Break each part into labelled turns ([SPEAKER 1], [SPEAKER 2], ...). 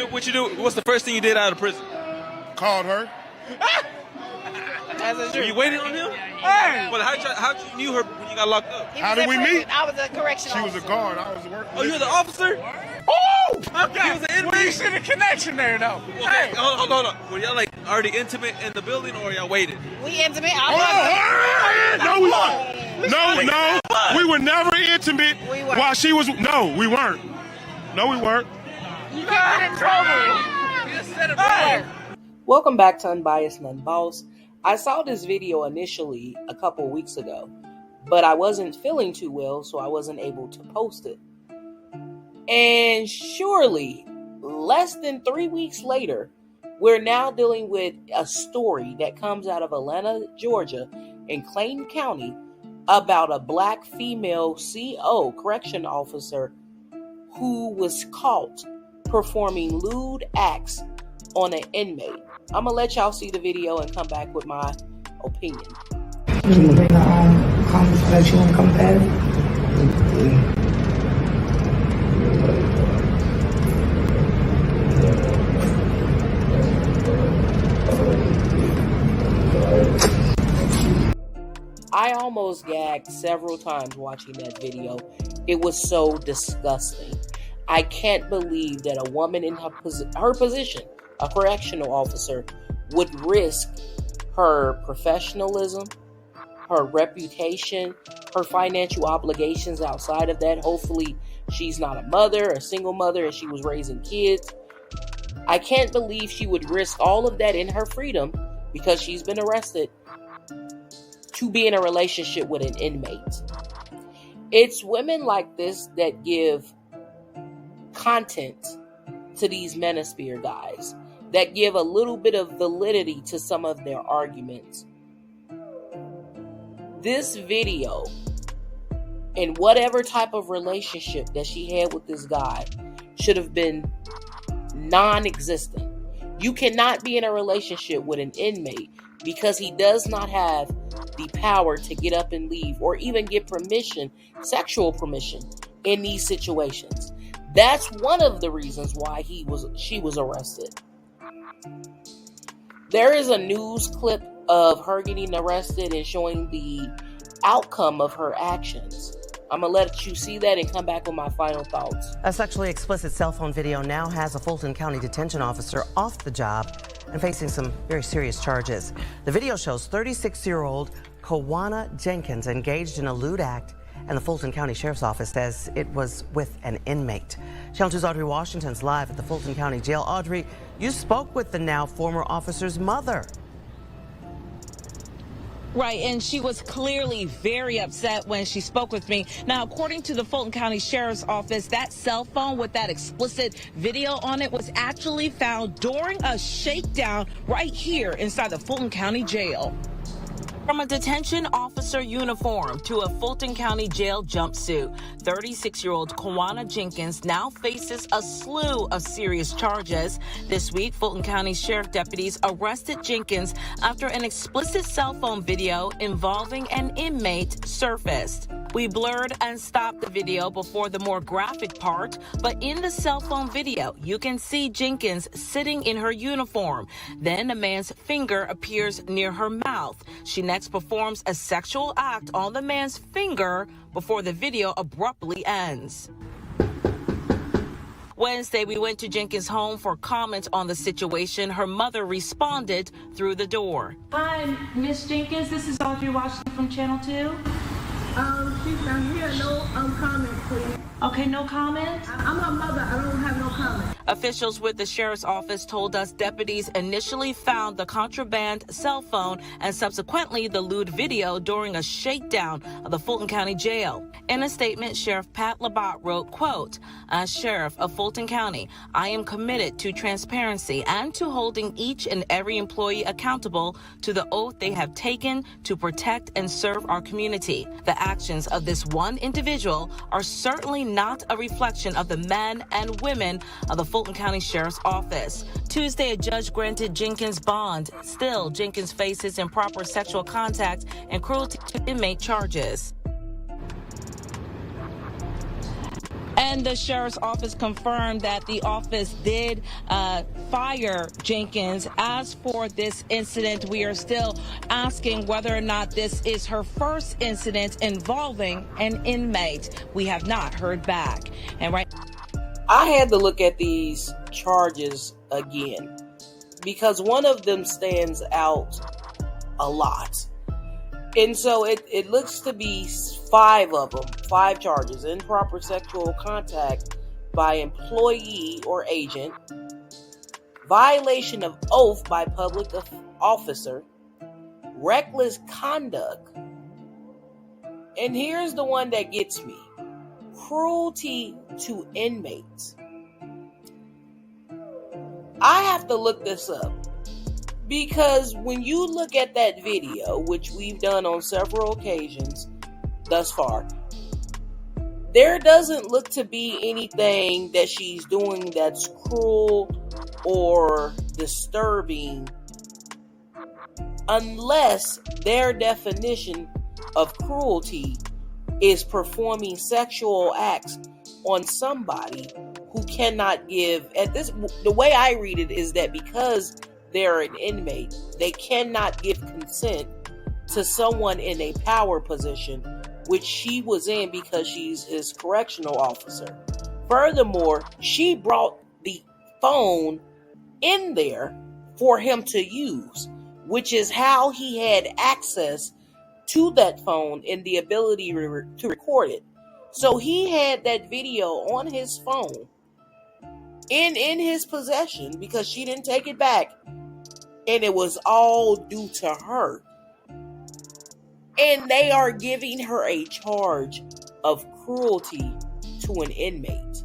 [SPEAKER 1] What you do? What's the first thing you did out of prison?
[SPEAKER 2] Called her.
[SPEAKER 1] Were you waiting on him? Hey! Well, how'd you knew her when you got locked up?
[SPEAKER 2] How did we meet?
[SPEAKER 3] I was a correctional
[SPEAKER 2] She was a guard. I was working.
[SPEAKER 1] Oh, you're the officer?
[SPEAKER 2] Oh!
[SPEAKER 1] Okay. He was an inmate.
[SPEAKER 2] Well, you see the connection there, though.
[SPEAKER 1] Okay, hey. Hold on. Were y'all like already intimate in the building, or y'all waited?
[SPEAKER 3] We intimate.
[SPEAKER 2] No, we weren't. No. We were never intimate while she was. No, we weren't. No, we weren't.
[SPEAKER 3] You got in trouble.
[SPEAKER 2] Hey.
[SPEAKER 4] Welcome back to Unbiased and Unbossed. I saw this video initially a couple weeks ago, but I wasn't feeling too well, so I wasn't able to post it. And surely, less than 3 weeks later, we're now dealing with a story that comes out of Atlanta, Georgia, in Clayton County, about a black female CO, correction officer, who was caught performing lewd acts on an inmate. I'm going to let y'all see the video and come back with my opinion.
[SPEAKER 5] Did you bring the comments that you want to come back?
[SPEAKER 4] I almost gagged several times watching that video. It was so disgusting. I can't believe that a woman in her position, a correctional officer, would risk her professionalism, her reputation, her financial obligations outside of that. Hopefully she's not a mother, a single mother, and she was raising kids. I can't believe she would risk all of that in her freedom because she's been arrested to be in a relationship with an inmate. It's women like this that give content to these manosphere guys, that give a little bit of validity to some of their arguments. This video, and whatever type of relationship that she had with this guy, should have been non-existent. You cannot be in a relationship with an inmate because he does not have the power to get up and leave or even get permission, sexual permission, in these situations. That's one of the reasons why she was arrested. There is a news clip of her getting arrested and showing the outcome of her actions. I'm going to let you see that and come back with my final thoughts.
[SPEAKER 6] A sexually explicit cell phone video now has a Fulton County detention officer off the job and facing some very serious charges. The video shows 36-year-old Kawana Jenkins engaged in a lewd act, and the Fulton County Sheriff's Office says it was with an inmate. Channel 2's Audrey Washington's live at the Fulton County Jail. Audrey, you spoke with the now former officer's mother.
[SPEAKER 7] Right, and she was clearly very upset when she spoke with me. Now, according to the Fulton County Sheriff's Office, that cell phone with that explicit video on it was actually found during a shakedown right here inside the Fulton County Jail. From a detention officer uniform to a Fulton County jail jumpsuit, 36-year-old Kawana Jenkins now faces a slew of serious charges. This week, Fulton County Sheriff deputies arrested Jenkins after an explicit cell phone video involving an inmate surfaced. We blurred and stopped the video before the more graphic part, but in the cell phone video, you can see Jenkins sitting in her uniform. Then a man's finger appears near her mouth. She next performs a sexual act on the man's finger before the video abruptly ends. Wednesday, we went to Jenkins' home for comment on the situation. Her mother responded through the door.
[SPEAKER 8] Hi, Miss Jenkins. This is Audrey Washington from Channel 2.
[SPEAKER 9] She's not here. No comment, please.
[SPEAKER 8] Okay, no comment?
[SPEAKER 9] I'm her mother. I don't have no comment.
[SPEAKER 7] Officials with the sheriff's office told us deputies initially found the contraband cell phone and subsequently the lewd video during a shakedown of the Fulton County Jail. In a statement, Sheriff Pat Labatt wrote, quote, "As Sheriff of Fulton County, I am committed to transparency and to holding each and every employee accountable to the oath they have taken to protect and serve our community. The actions of this one individual are certainly not a reflection of the men and women of the Fulton County Sheriff's Office." Tuesday, a judge granted Jenkins bond. Still, Jenkins faces improper sexual contact and cruelty to inmate charges. And the sheriff's office confirmed that the office did fire Jenkins. As for this incident, we are still asking whether or not this is her first incident involving an inmate. We have not heard back. And
[SPEAKER 4] I had to look at these charges again because one of them stands out a lot. And so it looks to be 5 of them, 5 charges: improper sexual contact by employee or agent, violation of oath by public officer, reckless conduct, and here's the one that gets me: cruelty to inmates. I have to look this up because when you look at that video, which we've done on several occasions thus far, there doesn't look to be anything that she's doing that's cruel or disturbing, unless their definition of cruelty is performing sexual acts on somebody who cannot give, the way I read it is that because they're an inmate, they cannot give consent to someone in a power position, which she was in because she's his correctional officer. Furthermore, she brought the phone in there for him to use, which is how he had access to that phone and the ability to record it. So he had that video on his phone in his possession because she didn't take it back, and it was all due to her. And they are giving her a charge of cruelty to an inmate.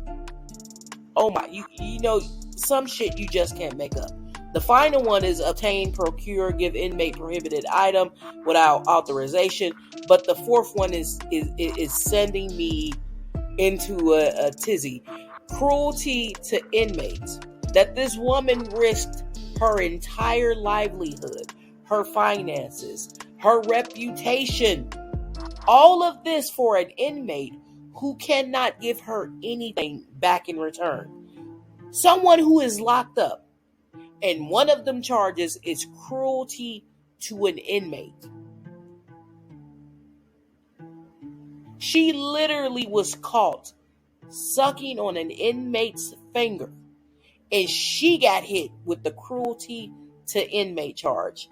[SPEAKER 4] Oh my, you know, some shit you just can't make up. The final one is obtain, procure, give inmate prohibited item without authorization. But the fourth one is sending me into a tizzy. Cruelty to inmates. That this woman risked her entire livelihood, her finances, her reputation, all of this for an inmate who cannot give her anything back in return. Someone who is locked up, and one of them charges is cruelty to an inmate. She literally was caught sucking on an inmate's finger, and she got hit with the cruelty to inmate charge.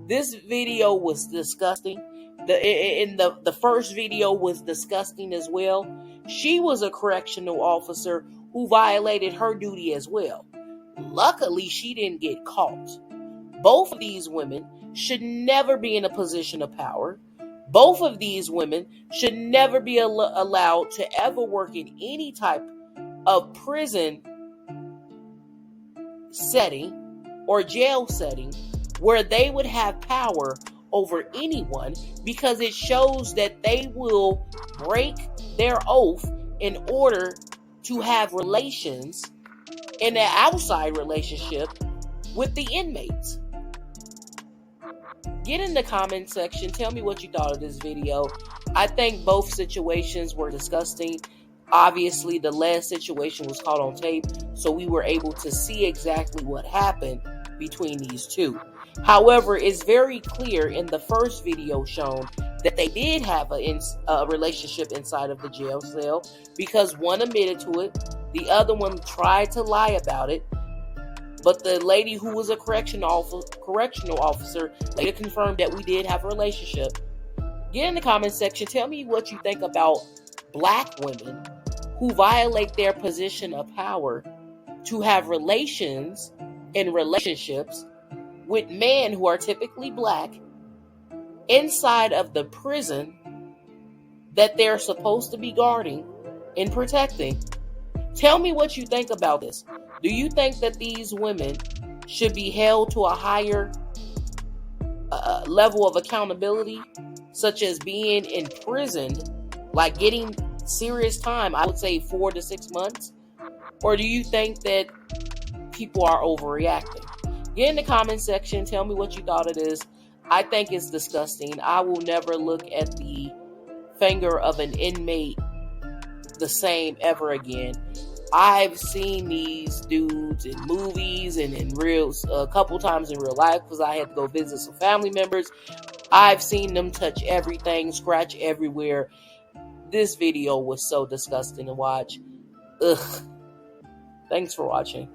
[SPEAKER 4] This video was disgusting. The first video was disgusting as well. She was a correctional officer who violated her duty as well. Luckily, she didn't get caught. Both of these women should never be in a position of power. Both of these women should never be allowed to ever work in any type of prison setting or jail setting where they would have power over anyone, because it shows that they will break their oath in order to have relations in an outside relationship with the inmates. Get in the comment section. Tell me what you thought of this video. I think both situations were disgusting. Obviously, the last situation was caught on tape, so we were able to see exactly what happened between these two. However, it's very clear in the first video shown that they did have a relationship inside of the jail cell, because one admitted to it, the other one tried to lie about it, but the lady who was a correctional officer later confirmed that we did have a relationship. Get in the comment section. Tell me what you think about black women who violate their position of power to have relations and relationships with men who are typically black inside of the prison that they're supposed to be guarding and protecting. Tell me what you think about this. Do you think that these women should be held to a higher level of accountability, such as being imprisoned, like getting serious time, I would say 4 to 6 months? Or do you think that people are overreacting? Get in the comment section. Tell me what you thought of this. I think it's disgusting. I will never look at the finger of an inmate the same ever again. I've seen these dudes in movies and in a couple times in real life because I had to go visit some family members. I've seen them touch everything, scratch everywhere. This video was so disgusting to watch. Ugh. Thanks for watching.